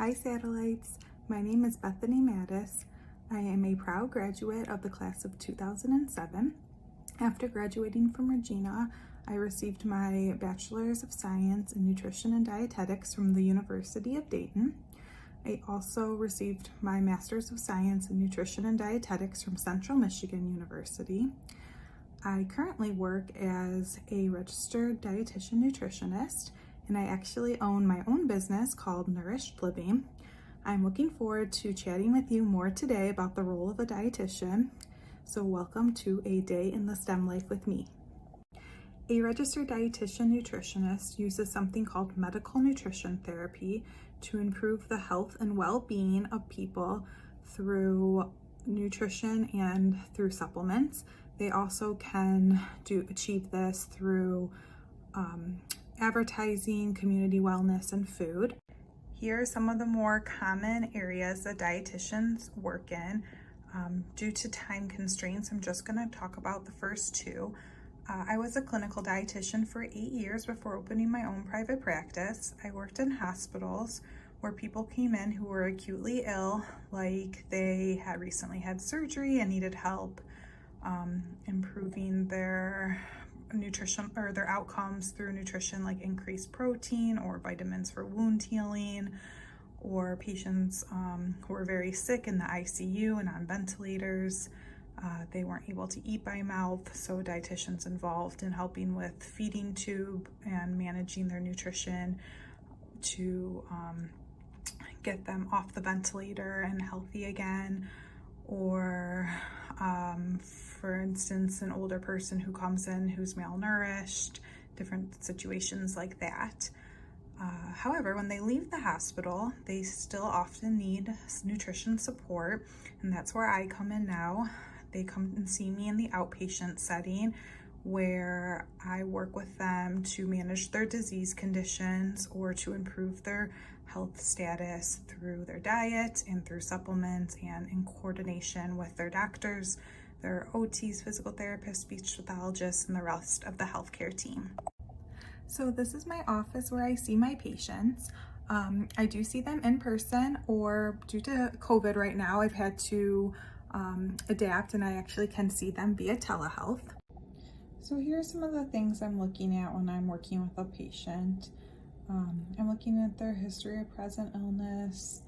Hi satellites, my name is Bethany Matus. I am a proud graduate of the class of 2007. After graduating from Regina, I received my Bachelor's of Science in Nutrition and Dietetics from the University of Dayton. I also received my Master's of Science in Nutrition and Dietetics from Central Michigan University. I currently work as a registered dietitian nutritionist, and I actually own my own business called Nourished Living. I'm looking forward to chatting with you more today about the role of a dietitian. So welcome to a day in the STEM life with me. A registered dietitian nutritionist uses something called medical nutrition therapy to improve the health and well-being of people through nutrition and through supplements. They also can achieve this through advertising, community wellness, and food. Here are some of the more common areas that dietitians work in. Due to time constraints, I'm just going to talk about the first two. I was a clinical dietitian for 8 years before opening my own private practice. I worked in hospitals where people came in who were acutely ill, like they had recently had surgery and needed help improving their nutrition or their outcomes through nutrition, like increased protein or vitamins for wound healing, or patients who were very sick in the ICU and on ventilators. They weren't able to eat by mouth, so dietitians involved in helping with feeding tube and managing their nutrition to get them off the ventilator and healthy again. Or for instance, an older person who comes in who's malnourished, different situations like that. However, when they leave the hospital, they still often need nutrition support, and that's where I come in now. They come and see me in the outpatient setting, where I work with them to manage their disease conditions or to improve their health status through their diet and through supplements, and in coordination with their doctors, their OTs, physical therapists, speech pathologists, and the rest of the healthcare team. So this is my office where I see my patients. I do see them in person, or due to COVID right now, I've had to adapt, and I actually can see them via telehealth. So here are some of the things I'm looking at when I'm working with a patient. I'm looking at their history of present illness.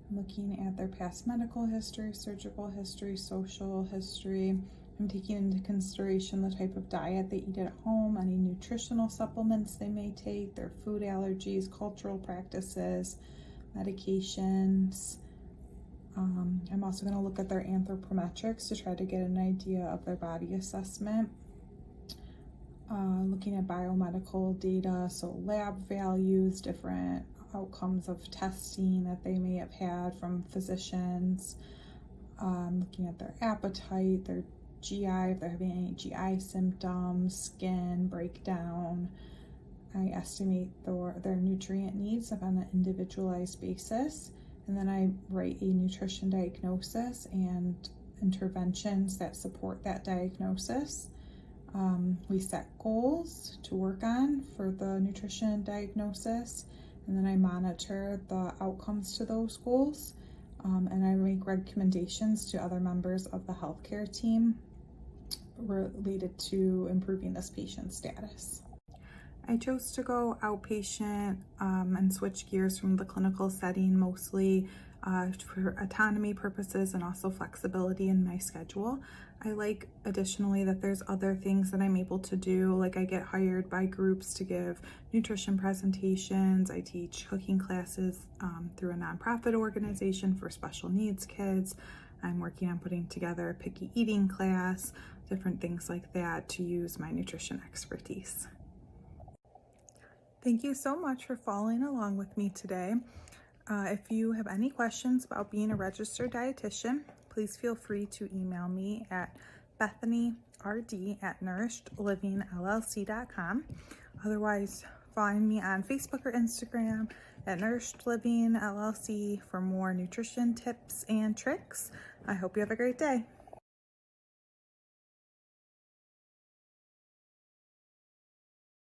I'm looking at their past medical history, surgical history, social history. I'm taking into consideration the type of diet they eat at home, any nutritional supplements they may take, their food allergies, cultural practices, medications. I'm also going to look at their anthropometrics to try to get an idea of their body assessment. Looking at biomedical data, so lab values, different outcomes of testing that they may have had from physicians. Looking at their appetite, their GI, if they're having any GI symptoms, skin breakdown. I estimate their nutrient needs on an individualized basis, and then I write a nutrition diagnosis and interventions that support that diagnosis. We set goals to work on for the nutrition diagnosis, and then I monitor the outcomes to those goals, and I make recommendations to other members of the healthcare team related to improving this patient's status. I chose to go outpatient and switch gears from the clinical setting, mostly for autonomy purposes and also flexibility in my schedule. I like additionally that there's other things that I'm able to do, like I get hired by groups to give nutrition presentations. I teach cooking classes through a nonprofit organization for special needs kids. I'm working on putting together a picky eating class, different things like that to use my nutrition expertise. Thank you so much for following along with me today. If you have any questions about being a registered dietitian, please feel free to email me at bethanyrd@nourishedlivingllc.com. Otherwise, find me on Facebook or Instagram at Nourished Living LLC for more nutrition tips and tricks. I hope you have a great day.